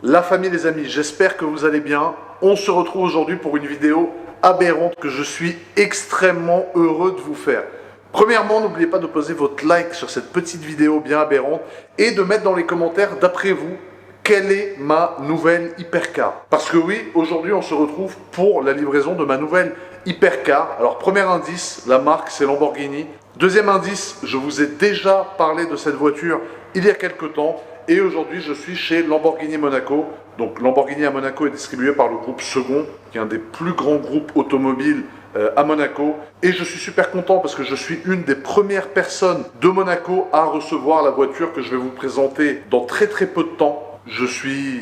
La famille, les amis, j'espère que vous allez bien. On se retrouve aujourd'hui pour une vidéo aberrante que je suis extrêmement heureux de vous faire. Premièrement, n'oubliez pas de poser votre like sur cette petite vidéo bien aberrante et de mettre dans les commentaires, d'après vous, quelle est ma nouvelle hypercar. Parce que oui, aujourd'hui, on se retrouve pour la livraison de ma nouvelle hypercar. Alors, premier indice, la marque, c'est Lamborghini. Deuxième indice, je vous ai déjà parlé de cette voiture il y a quelques temps. Et aujourd'hui, je suis chez Lamborghini Monaco. Donc, Lamborghini à Monaco est distribué par le groupe Second, qui est un des plus grands groupes automobiles à Monaco. Et je suis super content parce que je suis une des premières personnes de Monaco à recevoir la voiture que je vais vous présenter dans très peu de temps. Je suis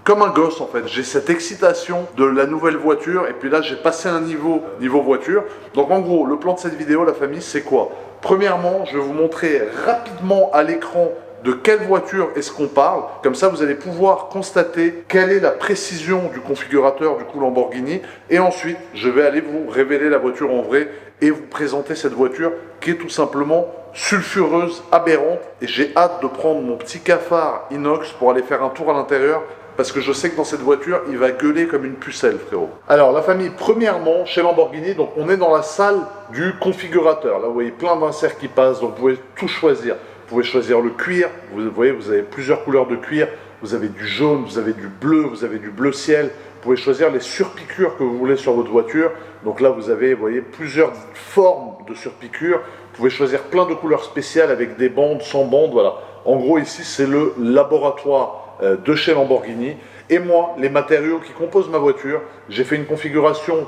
comme un gosse en fait, j'ai cette excitation de la nouvelle voiture et puis là j'ai passé un niveau voiture. Donc en gros, le plan de cette vidéo, la famille, c'est quoi? Premièrement, je vais vous montrer rapidement à l'écran de quelle voiture est-ce qu'on parle. Comme ça, vous allez pouvoir constater quelle est la précision du configurateur du coup Lamborghini. Et ensuite, je vais aller vous révéler la voiture en vrai et vous présenter cette voiture qui est tout simplement sulfureuse, aberrante. Et j'ai hâte de prendre mon petit cafard inox pour aller faire un tour à l'intérieur parce que je sais que dans cette voiture, il va gueuler comme une pucelle, frérot. Alors, la famille, premièrement, chez Lamborghini, donc on est dans la salle du configurateur. Là, vous voyez plein d'inserts qui passent, donc vous pouvez tout choisir. Vous pouvez choisir le cuir, vous voyez, vous avez plusieurs couleurs de cuir, vous avez du jaune, vous avez du bleu, vous avez du bleu ciel. Vous pouvez choisir les surpiqûres que vous voulez sur votre voiture. Donc là, vous avez, vous voyez, plusieurs formes de surpiqûres. Vous pouvez choisir plein de couleurs spéciales avec des bandes, sans bandes, voilà. En gros, ici, c'est le laboratoire de chez Lamborghini. Et moi, les matériaux qui composent ma voiture, j'ai fait une configuration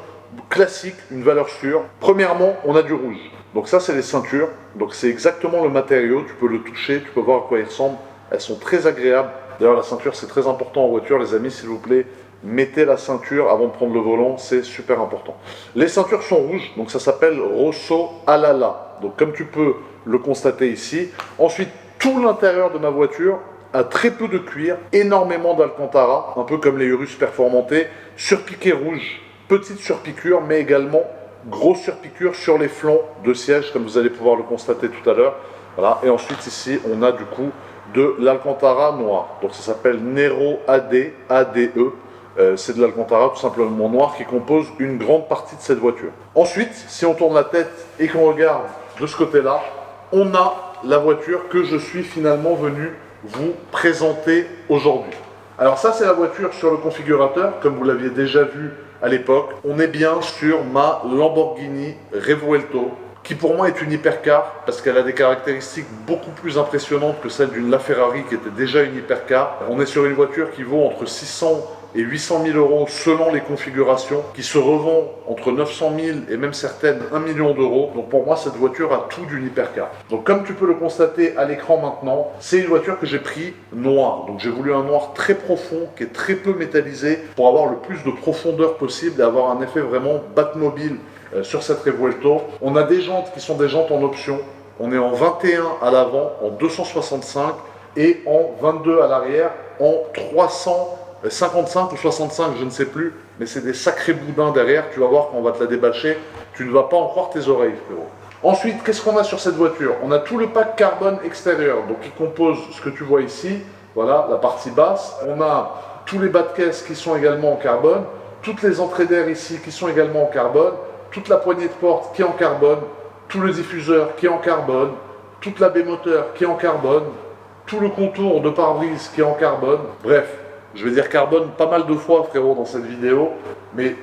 classique, une valeur sûre. Premièrement, on a du rouge. Donc ça, c'est les ceintures. Donc c'est exactement le matériau. Tu peux le toucher, tu peux voir à quoi il ressemble. Elles sont très agréables. D'ailleurs, la ceinture, c'est très important en voiture. Les amis, s'il vous plaît, mettez la ceinture avant de prendre le volant. C'est super important. Les ceintures sont rouges. Donc ça s'appelle Rosso Alala. Donc comme tu peux le constater ici. Ensuite, tout l'intérieur de ma voiture a très peu de cuir, énormément d'Alcantara, un peu comme les Urus performantés, surpiqué rouge, petite surpiqûre, mais également grosse surpiqûre sur les flancs de siège, comme vous allez pouvoir le constater tout à l'heure. Voilà. Et ensuite, ici, on a du coup de l'Alcantara noir. Donc ça s'appelle Nero AD, ADE. C'est de l'Alcantara tout simplement noir qui compose une grande partie de cette voiture. Ensuite, si on tourne la tête et qu'on regarde de ce côté-là, on a la voiture que je suis finalement venu vous présenter aujourd'hui. Alors ça, c'est la voiture sur le configurateur, comme vous l'aviez déjà vu à l'époque. On est bien sur ma Lamborghini Revuelto, qui pour moi est une hypercar, parce qu'elle a des caractéristiques beaucoup plus impressionnantes que celle d'une LaFerrari qui était déjà une hypercar. On est sur une voiture qui vaut entre 600 et 800 000 euros selon les configurations, qui se revend entre 900 000 et même certaines 1 million d'euros. Donc pour moi, cette voiture a tout d'une hypercar. Donc comme tu peux le constater à l'écran maintenant, c'est une voiture que j'ai pris noire. Donc j'ai voulu un noir très profond, qui est très peu métallisé, pour avoir le plus de profondeur possible et avoir un effet vraiment Batmobile sur cette Revuelto. On a des jantes qui sont des jantes en option. On est en 21 à l'avant, en 265 et en 22 à l'arrière, en 355 ou 65, je ne sais plus, mais c'est des sacrés boudins derrière. Tu vas voir quand on va te la débâcher, tu ne vas pas en croire tes oreilles, frérot. Ensuite, qu'est-ce qu'on a sur cette voiture? On a tout le pack carbone extérieur, donc qui compose ce que tu vois ici, voilà, la partie basse. On a tous les bas de caisse qui sont également en carbone, toutes les entrées d'air ici qui sont également en carbone, toute la poignée de porte qui est en carbone, tout le diffuseur qui est en carbone, toute la baie moteur qui est en carbone, tout le contour de pare-brise qui est en carbone. Bref, je vais dire carbone pas mal de fois, frérot, dans cette vidéo, mais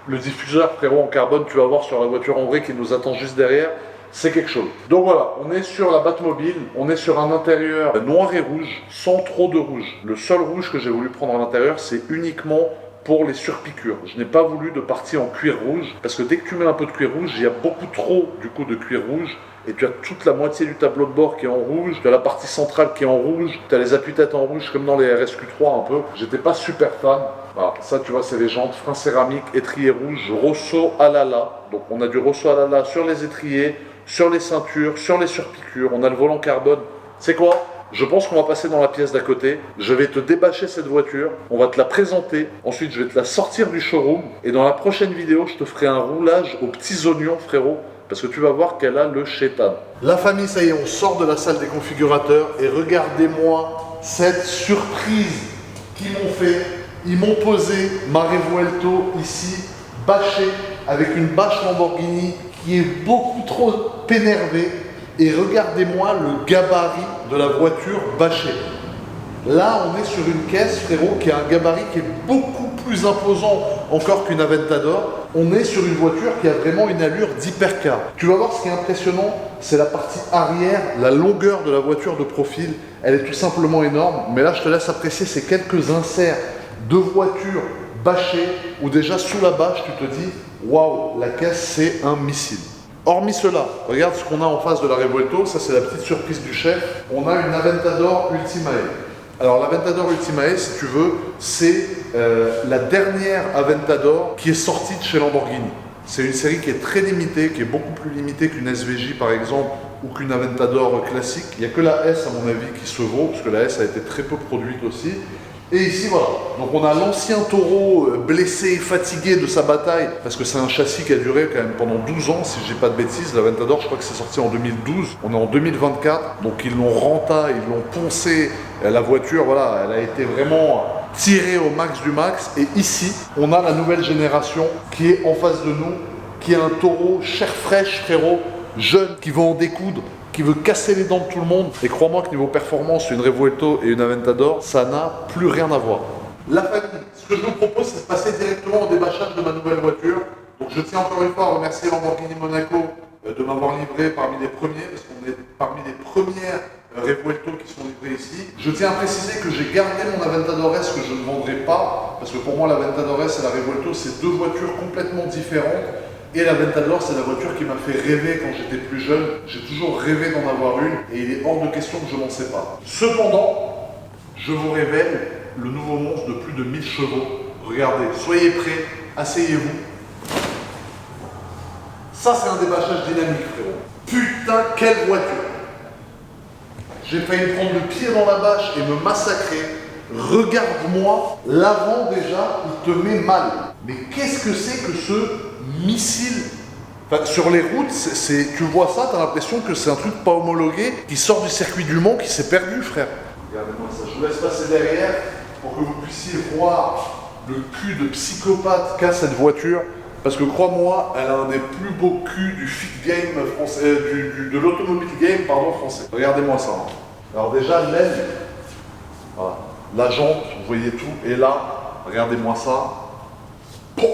le diffuseur, frérot, en carbone, tu vas voir sur la voiture en vrai qui nous attend juste derrière, c'est quelque chose. Donc voilà, on est sur la Batmobile, on est sur un intérieur noir et rouge, sans trop de rouge. Le seul rouge que j'ai voulu prendre à l'intérieur, c'est uniquement pour les surpiqûres. Je n'ai pas voulu de partie en cuir rouge, parce que dès que tu mets un peu de cuir rouge, il y a beaucoup trop du coup de cuir rouge, et tu as toute la moitié du tableau de bord qui est en rouge, tu as la partie centrale qui est en rouge, tu as les appuis-têtes en rouge comme dans les RSQ3 un peu. J'étais pas super fan. Voilà, ça tu vois, c'est les jantes, frein céramique, étrier rouge, Rosso Alala. Donc on a du Rosso Alala sur les étriers, sur les ceintures, sur les surpiqûres, on a le volant carbone. C'est quoi? Je pense qu'on va passer dans la pièce d'à côté. Je vais te débâcher cette voiture. On va te la présenter. Ensuite, je vais te la sortir du showroom. Et dans la prochaine vidéo, je te ferai un roulage aux petits oignons, frérot. Parce que tu vas voir qu'elle a le chétan. La famille, ça y est, on sort de la salle des configurateurs. Et regardez-moi cette surprise qui m'ont fait, ils m'ont posé ma Revuelto ici, bâchée, avec une bâche Lamborghini qui est beaucoup trop énervée. Et regardez-moi le gabarit de la voiture bâchée. Là, on est sur une caisse, frérot, qui a un gabarit qui est beaucoup plus imposant encore qu'une Aventador. On est sur une voiture qui a vraiment une allure d'hypercar. Tu vas voir, ce qui est impressionnant, c'est la partie arrière, la longueur de la voiture de profil. Elle est tout simplement énorme. Mais là, je te laisse apprécier ces quelques inserts de voiture bâchée, où déjà sous la bâche, tu te dis, waouh, la caisse, c'est un missile. Hormis cela, regarde ce qu'on a en face de la Revuelto. Ça, c'est la petite surprise du chef. On a une Aventador Ultimae. Alors l'Aventador Ultimae, si tu veux, c'est la dernière Aventador qui est sortie de chez Lamborghini. C'est une série qui est très limitée, qui est beaucoup plus limitée qu'une SVJ par exemple, ou qu'une Aventador classique. Il n'y a que la S à mon avis qui se vaut, parce que la S a été très peu produite aussi. Et ici, voilà. Donc on a l'ancien taureau blessé, fatigué de sa bataille, parce que c'est un châssis qui a duré quand même pendant 12 ans, si je dis pas de bêtises. L'Aventador, je crois que c'est sorti en 2012. On est en 2024, donc ils l'ont renta, ils l'ont poncé. La voiture, voilà, elle a été vraiment tirée au max du max. Et ici, on a la nouvelle génération qui est en face de nous, qui est un taureau chair fraîche, frérot, jeune, qui va en découdre, qui veut casser les dents de tout le monde. Et crois-moi que niveau performance, une Revuelto et une Aventador, ça n'a plus rien à voir. La famille, ce que je vous propose, c'est de passer directement au débâchage de ma nouvelle voiture. Donc je tiens encore une fois à remercier Lamborghini Monaco de m'avoir livré parmi les premiers, parce qu'on est parmi les premières Revuelto qui sont livrées ici. Je tiens à préciser que j'ai gardé mon Aventador S que je ne vendrai pas, parce que pour moi l'Aventador S et la Revuelto, c'est deux voitures complètement différentes. Et l'Aventador, c'est la voiture qui m'a fait rêver quand j'étais plus jeune. J'ai toujours rêvé d'en avoir une et il est hors de question que je m'en sépare. Cependant, je vous révèle le nouveau monstre de plus de 1000 chevaux. Regardez, soyez prêts, asseyez-vous. Ça, c'est un débâchage dynamique, frérot. Putain, quelle voiture! J'ai failli me prendre le pied dans la bâche et me massacrer. Regarde-moi, l'avant déjà, il te met mal. Mais qu'est-ce que c'est que ce missile? Enfin, sur les routes, tu vois ça, tu as l'impression que c'est un truc pas homologué qui sort du circuit du Mans qui s'est perdu, frère. Regardez-moi ça, je vous laisse passer derrière pour que vous puissiez voir le cul de psychopathe qu'a cette voiture. Parce que crois-moi, elle a un des plus beaux culs du fit game français, de l'automobile game, pardon, français. Regardez-moi ça. Alors déjà, l'aile, voilà. La jante, vous voyez tout, et là, regardez-moi ça. Oh,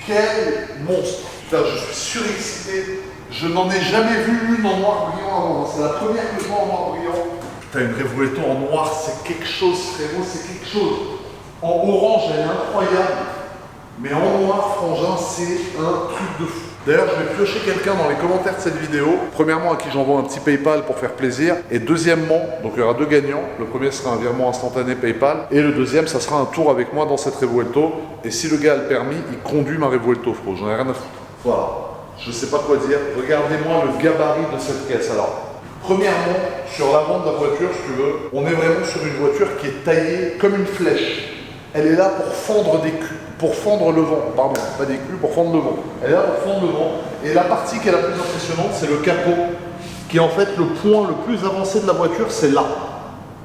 quel monstre! Putain, je suis surexcité. Je n'en ai jamais vu une en noir brillant avant. C'est la première que je vois en noir brillant. Putain, une Revuelto en noir, c'est quelque chose, frérot, c'est quelque chose. En orange, elle est incroyable. Mais en noir, frangin, c'est un truc de fou. D'ailleurs, je vais piocher quelqu'un dans les commentaires de cette vidéo. Premièrement, à qui j'envoie un petit PayPal pour faire plaisir. Et deuxièmement, donc il y aura deux gagnants. Le premier sera un virement instantané PayPal. Et le deuxième, ça sera un tour avec moi dans cette Revuelto. Et si le gars a le permis, il conduit ma Revuelto, frérot. J'en ai rien à foutre. Voilà. Je sais pas quoi dire. Regardez-moi le gabarit de cette caisse. Alors, premièrement, sur l'avant de la voiture, si tu veux, on est vraiment sur une voiture qui est taillée comme une flèche. Elle est là pour fendre des culs. Pour fendre le vent, pardon, pas des culs, pour fendre le vent. Elle est là pour fendre le vent. Et la partie qui est la plus impressionnante, c'est le capot, qui est en fait le point le plus avancé de la voiture, c'est là.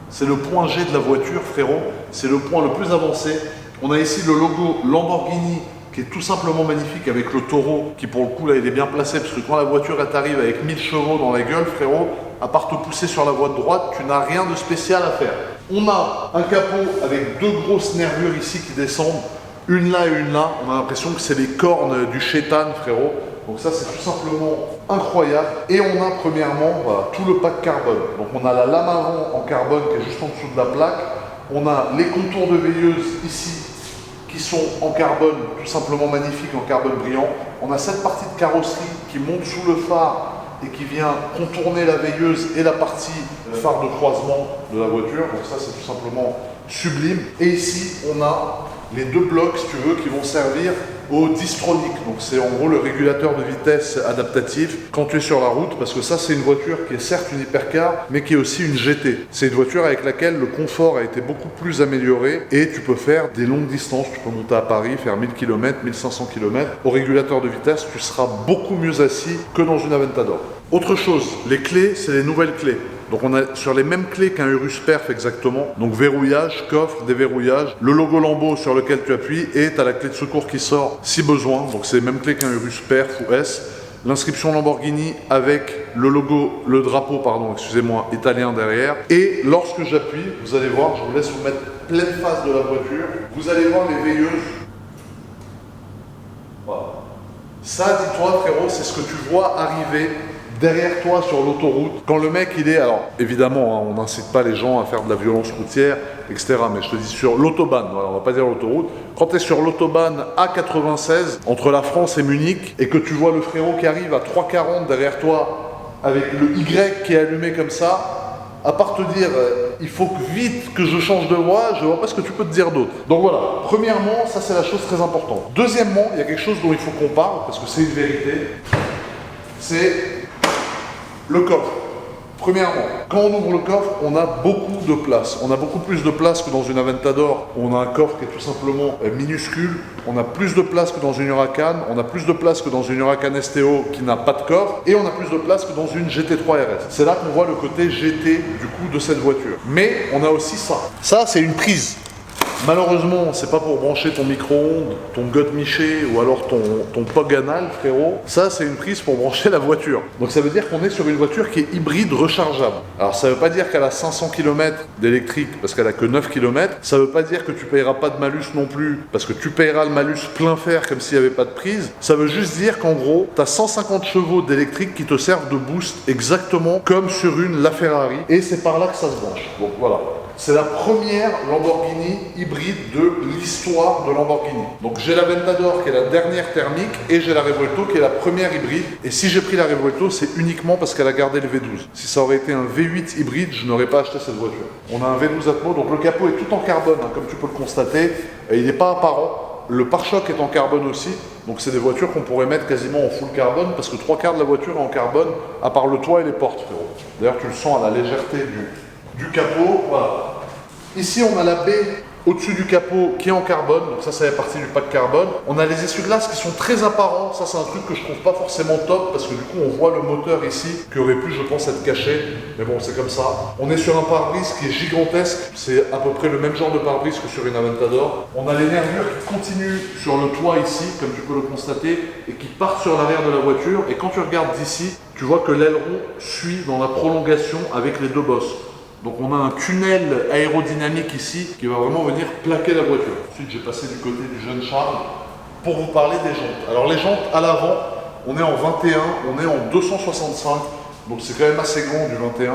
C'est le point G de la voiture, frérot. C'est le point le plus avancé. On a ici le logo Lamborghini, qui est tout simplement magnifique, avec le taureau, qui pour le coup, là, il est bien placé, parce que quand la voiture t'arrive avec 1000 chevaux dans la gueule, frérot, à part te pousser sur la voie de droite, tu n'as rien de spécial à faire. On a un capot avec deux grosses nervures ici qui descendent. Une là et une là, on a l'impression que c'est les cornes du chétan, frérot. Donc ça, c'est tout simplement incroyable. Et on a premièrement, voilà, tout le pack carbone. Donc on a la lame avant en carbone qui est juste en dessous de la plaque. On a les contours de veilleuse ici qui sont en carbone, tout simplement magnifiques, en carbone brillant. On a cette partie de carrosserie qui monte sous le phare et qui vient contourner la veilleuse et la partie phare de croisement de la voiture. Donc ça, c'est tout simplement sublime. Et ici, on a les deux blocs, si tu veux, qui vont servir au distronique. Donc c'est en gros le régulateur de vitesse adaptatif quand tu es sur la route, parce que ça c'est une voiture qui est certes une hypercar, mais qui est aussi une GT. C'est une voiture avec laquelle le confort a été beaucoup plus amélioré et tu peux faire des longues distances. Tu peux monter à Paris, faire 1000 km, 1500 km. Au régulateur de vitesse, tu seras beaucoup mieux assis que dans une Aventador. Autre chose, les clés, c'est les nouvelles clés. Donc on a sur les mêmes clés qu'un Urus Perf exactement. Donc verrouillage, coffre, déverrouillage, le logo Lambo sur lequel tu appuies et tu as la clé de secours qui sort si besoin. Donc c'est les mêmes clés qu'un Urus Perf ou S. L'inscription Lamborghini avec le logo, le drapeau, pardon, excusez-moi, italien derrière. Et lorsque j'appuie, vous allez voir, je vous laisse vous mettre pleine face de la voiture. Vous allez voir les veilleuses. Voilà. Ça, dis-toi, frérot, c'est ce que tu vois arriver derrière toi sur l'autoroute. Quand le mec, il est... Alors, évidemment, hein, on n'incite pas les gens à faire de la violence routière, etc. Mais je te dis sur l'autobahn, voilà, on va pas dire l'autoroute. Quand tu es sur l'autobahn A96, entre la France et Munich, et que tu vois le frérot qui arrive à 3,40 derrière toi, avec le Y qui est allumé comme ça, à part te dire, il faut que vite que je change de voie, je ne vois pas ce que tu peux te dire d'autre. Donc voilà, premièrement, ça c'est la chose très importante. Deuxièmement, il y a quelque chose dont il faut qu'on parle, parce que c'est une vérité, c'est le coffre. Premièrement, quand on ouvre le coffre, on a beaucoup de place. On a beaucoup plus de place que dans une Aventador, où on a un coffre qui est tout simplement minuscule. On a plus de place que dans une Huracan. On a plus de place que dans une Huracan STO qui n'a pas de coffre. Et on a plus de place que dans une GT3 RS. C'est là qu'on voit le côté GT du coup de cette voiture. Mais on a aussi ça. Ça, c'est une prise. Malheureusement, c'est pas pour brancher ton micro-ondes, ton God-Miché ou alors ton POG anal, frérot. Ça, c'est une prise pour brancher la voiture. Donc ça veut dire qu'on est sur une voiture qui est hybride rechargeable. Alors ça veut pas dire qu'elle a 500 km d'électrique parce qu'elle a que 9 km. Ça veut pas dire que tu payeras pas de malus non plus parce que tu payeras le malus plein fer comme s'il n'y avait pas de prise. Ça veut juste dire qu'en gros, tu as 150 chevaux d'électrique qui te servent de boost exactement comme sur une LaFerrari. Et c'est par là que ça se branche. Donc voilà. C'est la première Lamborghini hybride de l'histoire de Lamborghini. Donc j'ai la Ventador qui est la dernière thermique et j'ai la Revuelto qui est la première hybride. Et si j'ai pris la Revuelto, c'est uniquement parce qu'elle a gardé le V12. Si ça aurait été un V8 hybride, je n'aurais pas acheté cette voiture. On a un V12 Atmo, donc le capot est tout en carbone, hein, comme tu peux le constater. Et il n'est pas apparent. Le pare-choc est en carbone aussi. Donc c'est des voitures qu'on pourrait mettre quasiment en full carbone parce que 3/4 de la voiture est en carbone, à part le toit et les portes, frérot. D'ailleurs, tu le sens à la légèreté du capot, voilà. Ici, on a la baie au-dessus du capot qui est en carbone, donc ça fait partie du pack carbone. On a les essuie-glaces qui sont très apparents, ça c'est un truc que je trouve pas forcément top parce que du coup on voit le moteur ici qui aurait pu je pense être caché, mais bon c'est comme ça. On est sur un pare-brise qui est gigantesque, c'est à peu près le même genre de pare-brise que sur une Aventador. On a les nervures qui continuent sur le toit ici, comme tu peux le constater, et qui partent sur l'arrière de la voiture, et quand tu regardes d'ici, tu vois que l'aileron suit dans la prolongation avec les deux bosses. Donc on a un tunnel aérodynamique ici qui va vraiment venir plaquer la voiture. Ensuite j'ai passé du côté du jeune Charles pour vous parler des jantes. Alors les jantes à l'avant, on est en 21, on est en 265, donc c'est quand même assez grand du 21.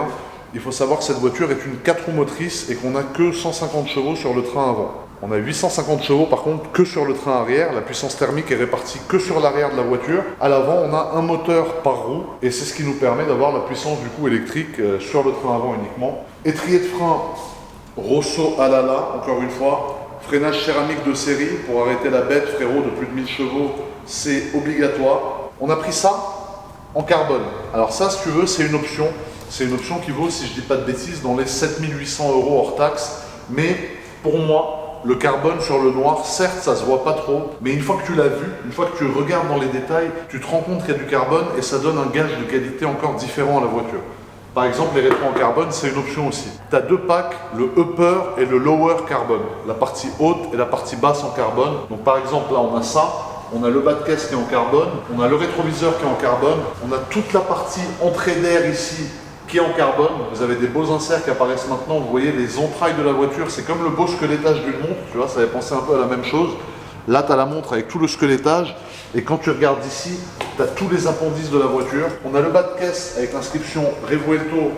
Il faut savoir que cette voiture est une 4 roues motrices et qu'on n'a que 150 chevaux sur le train avant. On a 850 chevaux par contre que sur le train arrière, la puissance thermique est répartie que sur l'arrière de la voiture. À l'avant on a un moteur par roue et c'est ce qui nous permet d'avoir la puissance du coup électrique sur le train avant uniquement. Étrier de frein Rosso Alala, encore une fois. Freinage céramique de série pour arrêter la bête frérot de plus de 1000 chevaux, c'est obligatoire. On a pris ça en carbone. Alors ça si tu veux c'est une option. C'est une option qui vaut, si je dis pas de bêtises, dans les 7800 € hors taxe. Mais pour moi, le carbone sur le noir, certes, ça se voit pas trop, mais une fois que tu l'as vu, une fois que tu regardes dans les détails, tu te rends compte qu'il y a du carbone et ça donne un gage de qualité encore différent à la voiture. Par exemple, les rétros en carbone, c'est une option aussi. Tu as deux packs, le upper et le lower carbone, la partie haute et la partie basse en carbone. Donc par exemple, là, on a ça. On a le bas de caisse qui est en carbone, on a le rétroviseur qui est en carbone, on a toute la partie entrée d'air ici qui est en carbone. Vous avez des beaux inserts qui apparaissent maintenant, vous voyez les entrailles de la voiture, c'est comme le beau squelettage d'une montre, tu vois, ça avait pensé un peu à la même chose. Là, tu as la montre avec tout le squelettage, et quand tu regardes ici, tu as tous les appendices de la voiture. On a le bas de caisse avec l'inscription Revuelto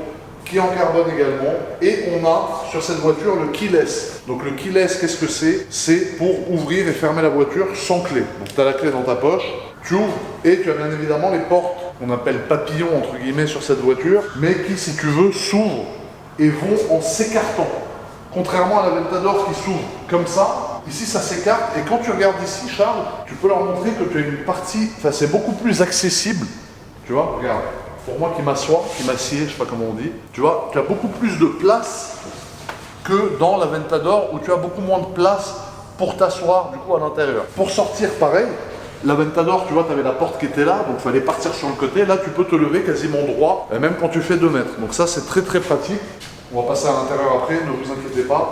qui est en carbone également, et on a sur cette voiture le keyless. Donc le keyless, qu'est-ce que c'est? C'est pour ouvrir et fermer la voiture sans clé. Donc tu as la clé dans ta poche, tu ouvres, et tu as bien évidemment les portes qu'on appelle papillons entre guillemets sur cette voiture, mais qui, si tu veux, s'ouvrent et vont en s'écartant. Contrairement à la Ventador qui s'ouvre comme ça, ici ça s'écarte, et quand tu regardes ici, Charles, tu peux leur montrer que tu as une partie, enfin c'est beaucoup plus accessible, tu vois, regarde. Pour moi qui m'assois, qui m'assied, je sais pas comment on dit, tu vois, tu as beaucoup plus de place que dans la Ventador où tu as beaucoup moins de place pour t'asseoir du coup à l'intérieur. Pour sortir pareil, L'Aventador, tu vois, tu avais la porte qui était là, donc il fallait partir sur le côté. Là, tu peux te lever quasiment droit, même quand tu fais 2 mètres. Donc ça, c'est très très pratique. On va passer à l'intérieur après, ne vous inquiétez pas.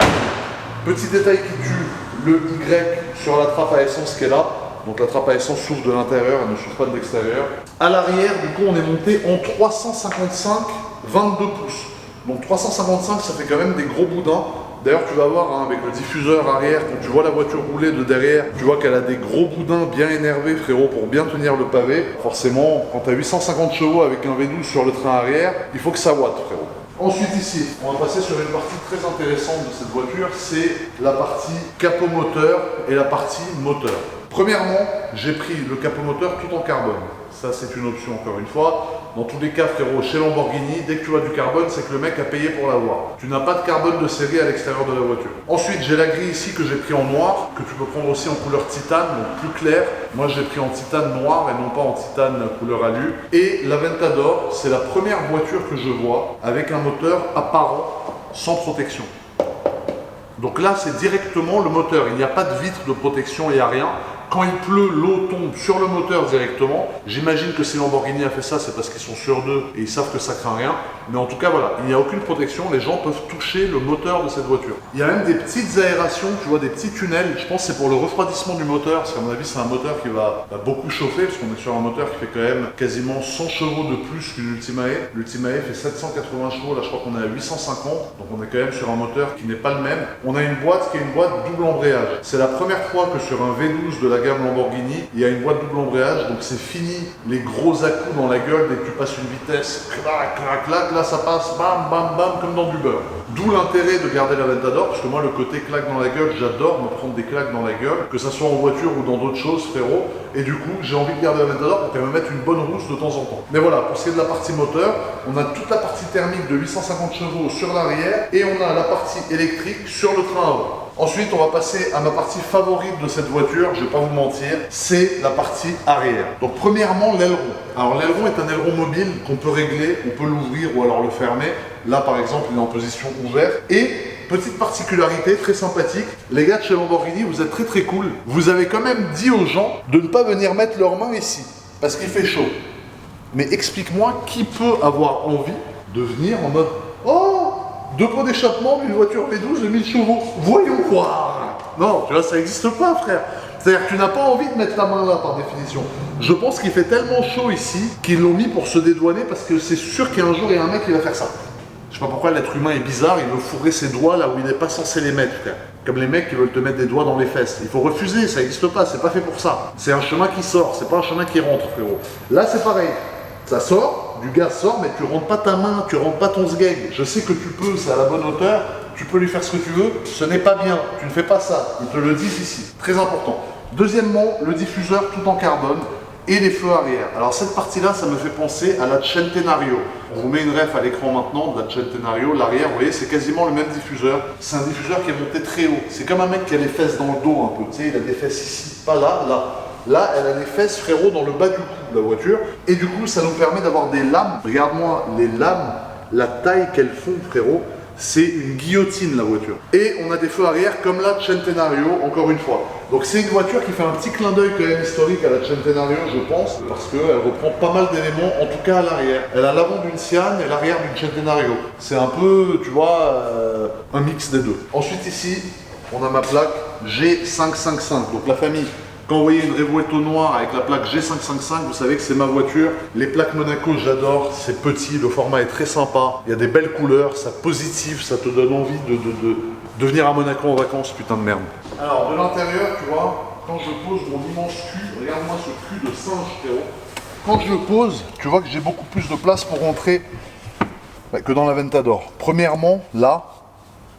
Petit détail qui tue, le Y sur la trappe à essence qui est là. Donc la trappe à essence s'ouvre de l'intérieur, elle ne s'ouvre pas de l'extérieur. À l'arrière, du coup, on est monté en 355 22 pouces. Donc 355, ça fait quand même des gros boudins. D'ailleurs, tu vas voir, hein, avec le diffuseur arrière, quand tu vois la voiture rouler de derrière, tu vois qu'elle a des gros boudins bien énervés, frérot, pour bien tenir le pavé. Forcément, quand tu as 850 chevaux avec un V12 sur le train arrière, il faut que ça watt, frérot. Ensuite ici, on va passer sur une partie très intéressante de cette voiture, c'est la partie capot moteur et la partie moteur. Premièrement, j'ai pris le capot moteur tout en carbone. Ça, c'est une option encore une fois. Dans tous les cas, frérot, chez Lamborghini, dès que tu vois du carbone, c'est que le mec a payé pour l'avoir. Tu n'as pas de carbone de série à l'extérieur de la voiture. Ensuite, j'ai la grille ici que j'ai pris en noir, que tu peux prendre aussi en couleur titane, donc plus clair. Moi, j'ai pris en titane noir et non pas en titane couleur alu. Et l'Aventador, c'est la première voiture que je vois avec un moteur apparent sans protection. Donc là, c'est directement le moteur. Il n'y a pas de vitre de protection, il n'y a rien. Quand il pleut, l'eau tombe sur le moteur directement. J'imagine que si Lamborghini a fait ça, c'est parce qu'ils sont sûrs d'eux et ils savent que ça craint rien. Mais en tout cas, voilà, il n'y a aucune protection. Les gens peuvent toucher le moteur de cette voiture. Il y a même des petites aérations, tu vois, des petits tunnels. Je pense que c'est pour le refroidissement du moteur. Parce qu'à mon avis, c'est un moteur qui va beaucoup chauffer. Parce qu'on est sur un moteur qui fait quand même quasiment 100 chevaux de plus qu'une Ultimae. L'Ultimae fait 780 chevaux. Là, je crois qu'on est à 850. Donc, on est quand même sur un moteur qui n'est pas le même. On a une boîte qui est une boîte double embrayage. C'est la première fois que sur un V12 de la gamme Lamborghini, il y a une boîte double embrayage, donc c'est fini les gros à-coups dans la gueule dès que tu passes une vitesse, clac, clac, clac, là ça passe, bam, bam, bam, comme dans du beurre. D'où l'intérêt de garder l'Aventador, parce que moi le côté claque dans la gueule, j'adore me prendre des claques dans la gueule, que ça soit en voiture ou dans d'autres choses, frérot, et du coup j'ai envie de garder l'Aventador pour qu'elle me mette une bonne rousse de temps en temps. Mais voilà, pour ce qui est de la partie moteur, on a toute la partie thermique de 850 chevaux sur l'arrière, et on a la partie électrique sur le train avant. Ensuite, on va passer à ma partie favorite de cette voiture, je ne vais pas vous mentir, c'est la partie arrière. Donc premièrement, l'aileron. Alors l'aileron est un aileron mobile qu'on peut régler, on peut l'ouvrir ou alors le fermer. Là par exemple, il est en position ouverte. Et petite particularité très sympathique, les gars de chez Lamborghini, vous êtes très très cool. Vous avez quand même dit aux gens de ne pas venir mettre leurs mains ici, parce qu'il fait chaud. Mais explique-moi qui peut avoir envie de venir en mode « Oh !» 2 pots d'échappement d'une voiture V12 de 1000 chevaux. Voyons voir. Non, tu vois, ça n'existe pas, frère. C'est-à-dire que tu n'as pas envie de mettre ta main là, par définition. Je pense qu'il fait tellement chaud ici qu'ils l'ont mis pour se dédouaner parce que c'est sûr qu'un jour, il y a un mec qui va faire ça. Je sais pas pourquoi l'être humain est bizarre, il veut fourrer ses doigts là où il n'est pas censé les mettre, frère. Comme les mecs qui veulent te mettre des doigts dans les fesses. Il faut refuser, ça n'existe pas, c'est pas fait pour ça. C'est un chemin qui sort, c'est pas un chemin qui rentre, frérot. Là, c'est pareil. Ça sort, du gaz sort, mais tu rentres pas ta main, tu rentres pas ton sgeg. Je sais que tu peux, c'est à la bonne hauteur, tu peux lui faire ce que tu veux, ce n'est pas bien, tu ne fais pas ça. Ils te le disent ici, très important. Deuxièmement, le diffuseur tout en carbone et les feux arrière. Alors cette partie-là, ça me fait penser à la Centenario. On vous met une ref à l'écran maintenant de la Centenario. L'arrière, vous voyez, c'est quasiment le même diffuseur. C'est un diffuseur qui est monté très haut. C'est comme un mec qui a les fesses dans le dos un peu. Tu sais, il a des fesses ici, pas là, là. Là, elle a les fesses, frérot, dans le bas du cou de la voiture. Et du coup, ça nous permet d'avoir des lames. Regarde-moi, les lames, la taille qu'elles font, frérot, c'est une guillotine, la voiture. Et on a des feux arrière comme la Centenario, encore une fois. Donc c'est une voiture qui fait un petit clin d'œil quand même historique à la Centenario, je pense, parce qu'elle reprend pas mal d'éléments, en tout cas à l'arrière. Elle a l'avant d'une Sian et l'arrière d'une Centenario. C'est un peu, tu vois, un mix des deux. Ensuite ici, on a ma plaque G555, donc la famille. Quand vous voyez une Revuelto noire avec la plaque G555, vous savez que c'est ma voiture. Les plaques Monaco, j'adore. C'est petit, le format est très sympa. Il y a des belles couleurs, ça positive, ça te donne envie de venir à Monaco en vacances, putain de merde. Alors, de l'intérieur, tu vois, quand je pose mon immense cul, regarde-moi ce cul de singe, frérot. Quand je le pose, tu vois que j'ai beaucoup plus de place pour rentrer que dans l'Aventador. Premièrement, là,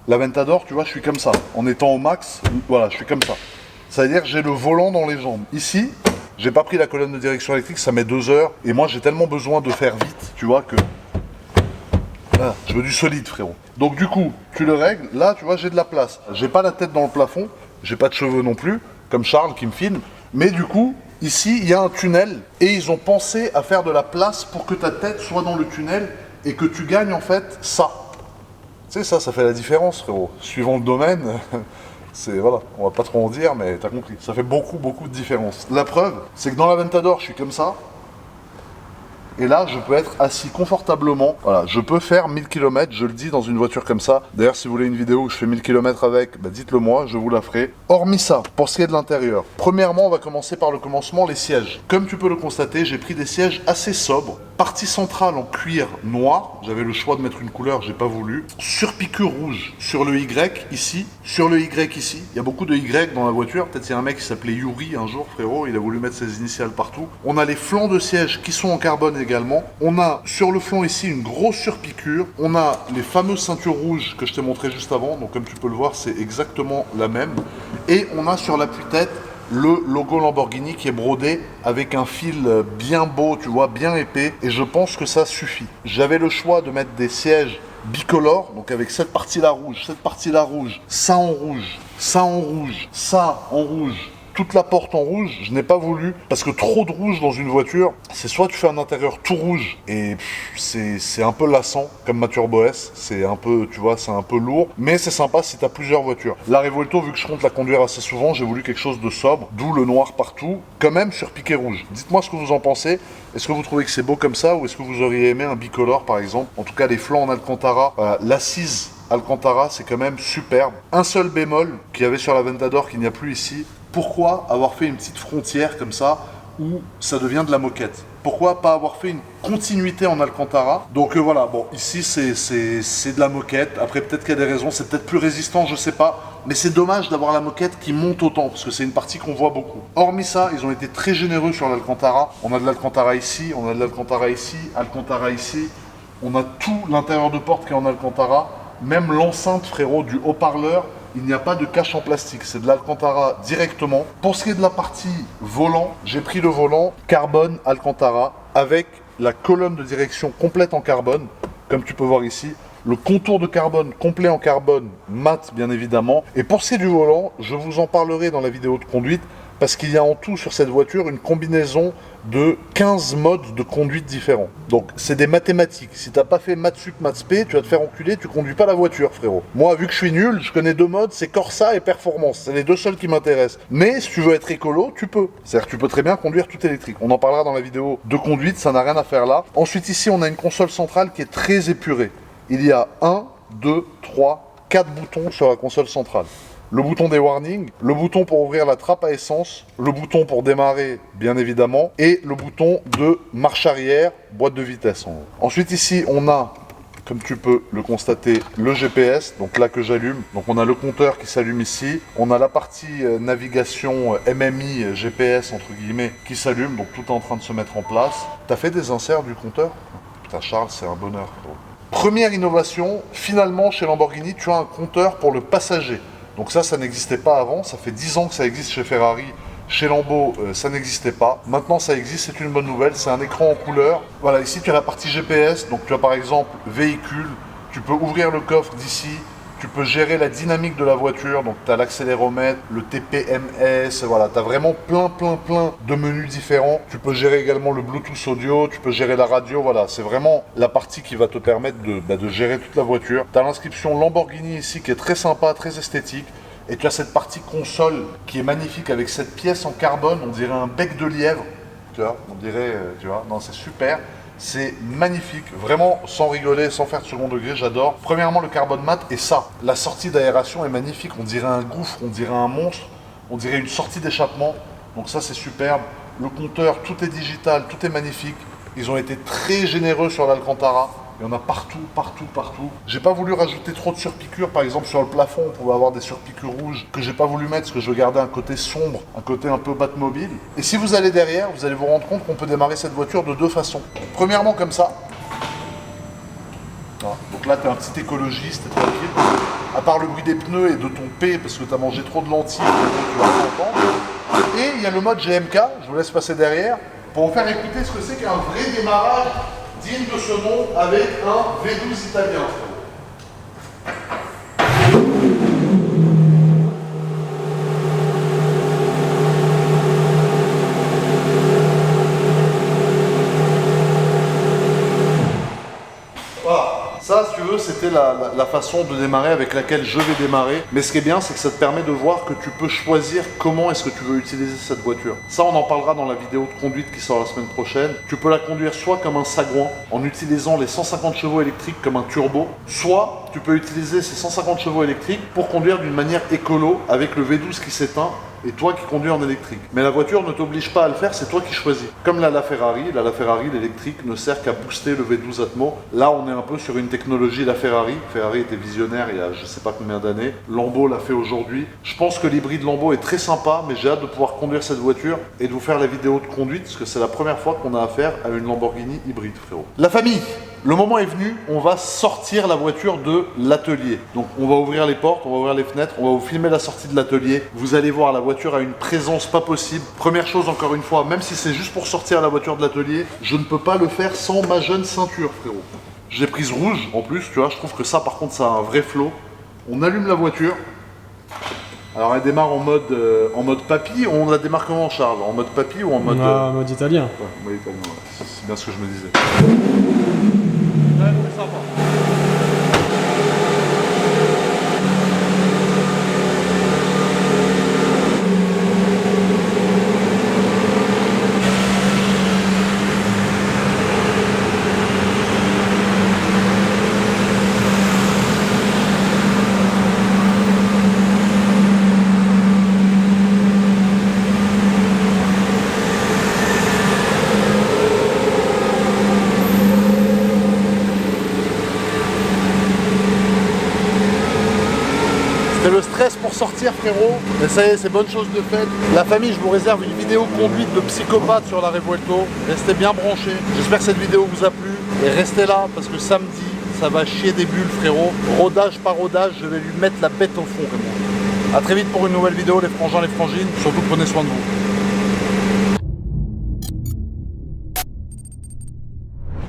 l'Aventador, tu vois, je suis comme ça. En étant au max, voilà, je suis comme ça. C'est-à-dire que j'ai le volant dans les jambes. Ici, j'ai pas pris la colonne de direction électrique, ça met 2 heures. Et moi, j'ai tellement besoin de faire vite, tu vois, que... Ah, je veux du solide, frérot. Donc du coup, tu le règles. Là, tu vois, j'ai de la place. J'ai pas la tête dans le plafond. J'ai pas de cheveux non plus, comme Charles qui me filme. Mais du coup, ici, il y a un tunnel. Et ils ont pensé à faire de la place pour que ta tête soit dans le tunnel et que tu gagnes, en fait, ça. Tu sais, ça fait la différence, frérot. Suivant le domaine... C'est, voilà, on va pas trop en dire, mais t'as compris. Ça fait beaucoup de différence. La preuve, c'est que dans l'Aventador, je suis comme ça. Et là, je peux être assis confortablement. Voilà, je peux faire 1000 km, je le dis, dans une voiture comme ça. D'ailleurs, si vous voulez une vidéo où je fais 1000 km avec, bah dites-le moi, je vous la ferai. Hormis ça, pour ce qui est de l'intérieur, premièrement, on va commencer par le commencement, les sièges. Comme tu peux le constater, j'ai pris des sièges assez sobres. Partie centrale en cuir noir. J'avais le choix de mettre une couleur, j'ai pas voulu. Surpiqûre rouge sur le Y ici. Sur le Y ici. Il y a beaucoup de Y dans la voiture. Peut-être il y a un mec qui s'appelait Yuri un jour, frérot. Il a voulu mettre ses initiales partout. On a les flancs de siège qui sont en carbone également. On a sur le flanc ici une grosse surpiqûre. On a les fameuses ceintures rouges que je t'ai montré juste avant. Donc comme tu peux le voir, c'est exactement la même. Et on a sur l'appui-tête le logo Lamborghini qui est brodé avec un fil bien beau, tu vois, bien épais. Et je pense que ça suffit. J'avais le choix de mettre des sièges bicolores, donc avec cette partie-là rouge, cette partie-là rouge, ça en rouge, ça en rouge, ça en rouge. Toute la porte en rouge, je n'ai pas voulu, parce que trop de rouge dans une voiture, c'est soit tu fais un intérieur tout rouge, et c'est un peu lassant, comme ma Turbo S, c'est un peu, tu vois, c'est un peu lourd, mais c'est sympa si tu as plusieurs voitures. La Revuelto, vu que je compte la conduire assez souvent, j'ai voulu quelque chose de sobre, d'où le noir partout, quand même sur piqué rouge. Dites-moi ce que vous en pensez, est-ce que vous trouvez que c'est beau comme ça, ou est-ce que vous auriez aimé un bicolore par exemple? En tout cas, les flancs en Alcantara, l'assise Alcantara, c'est quand même superbe. Un seul bémol qu'il y avait sur l'Aventador qu'il n'y a plus ici. Pourquoi avoir fait une petite frontière comme ça où ça devient de la moquette? Pourquoi pas avoir fait une continuité en Alcantara? Donc voilà, bon, ici c'est de la moquette. Après peut-être qu'il y a des raisons, c'est peut-être plus résistant, je sais pas. Mais c'est dommage d'avoir la moquette qui monte autant, parce que c'est une partie qu'on voit beaucoup. Hormis ça, ils ont été très généreux sur l'Alcantara. On a de l'Alcantara ici, on a de l'Alcantara ici, Alcantara ici. On a tout l'intérieur de porte qui est en Alcantara. Même l'enceinte, frérot, du haut-parleur, il n'y a pas de cache en plastique, c'est de l'Alcantara directement. Pour ce qui est de la partie volant, j'ai pris le volant carbone Alcantara avec la colonne de direction complète en carbone, comme tu peux voir ici. Le contour de carbone complet en carbone, mat bien évidemment. Et pour ce qui est du volant, je vous en parlerai dans la vidéo de conduite, parce qu'il y a en tout sur cette voiture une combinaison de 15 modes de conduite différents. Donc c'est des mathématiques. Si t'as pas fait maths sup, maths spé, tu vas te faire enculer, tu conduis pas la voiture, frérot. Moi, vu que je suis nul, je connais deux modes, c'est Corsa et Performance. C'est les deux seuls qui m'intéressent. Mais si tu veux être écolo, tu peux. C'est-à-dire que tu peux très bien conduire tout électrique. On en parlera dans la vidéo de conduite, ça n'a rien à faire là. Ensuite ici, on a une console centrale qui est très épurée. Il y a 1, 2, 3, 4 boutons sur la console centrale. Le bouton des warnings, le bouton pour ouvrir la trappe à essence, le bouton pour démarrer, bien évidemment, et le bouton de marche arrière, boîte de vitesse en haut. Ensuite ici, on a, comme tu peux le constater, le GPS, donc là que j'allume. Donc on a le compteur qui s'allume ici. On a la partie navigation MMI, GPS entre guillemets, qui s'allume, donc tout est en train de se mettre en place. T'as fait des inserts du compteur? Putain Charles, c'est un bonheur. Première innovation, finalement chez Lamborghini, tu as un compteur pour le passager. Donc ça n'existait pas avant, ça fait 10 ans que ça existe chez Ferrari. Chez Lambo, ça n'existait pas. Maintenant, ça existe, c'est une bonne nouvelle. C'est un écran en couleur. Voilà, ici, tu as la partie GPS. Donc, tu as par exemple véhicule. Tu peux ouvrir le coffre d'ici. Tu peux gérer la dynamique de la voiture. Donc, tu as l'accéléromètre, le TPMS. Voilà, tu as vraiment plein de menus différents. Tu peux gérer également le Bluetooth audio. Tu peux gérer la radio. Voilà, c'est vraiment la partie qui va te permettre de gérer toute la voiture. Tu as l'inscription Lamborghini ici qui est très sympa, très esthétique. Et tu as cette partie console qui est magnifique avec cette pièce en carbone, on dirait un bec de lièvre. Tu vois, on dirait, tu vois, non, c'est super. C'est magnifique, vraiment sans rigoler, sans faire de second degré, j'adore. Premièrement, le carbone mat et ça, la sortie d'aération est magnifique. On dirait un gouffre, on dirait un monstre, on dirait une sortie d'échappement. Donc ça, c'est superbe. Le compteur, tout est digital, tout est magnifique. Ils ont été très généreux sur l'Alcantara. Il y en a partout. J'ai pas voulu rajouter trop de surpiqûres. Par exemple, sur le plafond, on pouvait avoir des surpiqûres rouges que j'ai pas voulu mettre parce que je veux garder un côté sombre, un côté un peu Batmobile. Et si vous allez derrière, vous allez vous rendre compte qu'on peut démarrer cette voiture de deux façons. Premièrement, comme ça. Voilà. Donc là, tu es un petit écologiste, t'es tranquille. À part le bruit des pneus et de ton P parce que tu as mangé trop de lentilles, tu vas l'entendre. Et il y a le mode GMK, je vous laisse passer derrière, pour vous faire écouter ce que c'est qu'un vrai démarrage digne de ce nom avec un V12 italien. Voilà, ça si tu veux c'était tester la façon de démarrer avec laquelle je vais démarrer. Mais ce qui est bien, c'est que ça te permet de voir que tu peux choisir comment est-ce que tu veux utiliser cette voiture. Ça, on en parlera dans la vidéo de conduite qui sort la semaine prochaine. Tu peux la conduire soit comme un sagouin, en utilisant les 150 chevaux électriques comme un turbo, soit tu peux utiliser ces 150 chevaux électriques pour conduire d'une manière écolo avec le V12 qui s'éteint et toi qui conduis en électrique. Mais la voiture ne t'oblige pas à le faire, c'est toi qui choisis. Comme la Ferrari, l'électrique ne sert qu'à booster le V12 Atmo. Là, on est un peu sur une technologie Ferrari. Ferrari était visionnaire il y a je sais pas combien d'années. Lambo l'a fait aujourd'hui. Je pense que l'hybride Lambo est très sympa, mais j'ai hâte de pouvoir conduire cette voiture et de vous faire la vidéo de conduite, parce que c'est la première fois qu'on a affaire à une Lamborghini hybride, frérot. La famille, le moment est venu, on va sortir la voiture de l'atelier. Donc on va ouvrir les portes, on va ouvrir les fenêtres, on va vous filmer la sortie de l'atelier. Vous allez voir, la voiture a une présence pas possible. Première chose, encore une fois, même si c'est juste pour sortir la voiture de l'atelier, je ne peux pas le faire sans ma jeune ceinture, frérot. Je l'ai prise rouge en plus, tu vois, je trouve que ça par contre ça a un vrai flow. On allume la voiture. Alors elle démarre en mode papy. On la démarre comment, Charles? En mode papy ou en mode... En mode italien. Ouais, mode italien, ouais. C'est bien ce que je me disais. Ouais, c'est sympa. C'est le stress pour sortir, frérot. Mais ça y est, c'est bonne chose de faite. La famille, je vous réserve une vidéo conduite de psychopathe sur la Revuelto. Restez bien branchés. J'espère que cette vidéo vous a plu. Et restez là parce que samedi, ça va chier des bulles, frérot. Rodage par rodage, je vais lui mettre la bête au fond, vraiment. A très vite pour une nouvelle vidéo, les frangins, les frangines. Surtout, prenez soin de vous.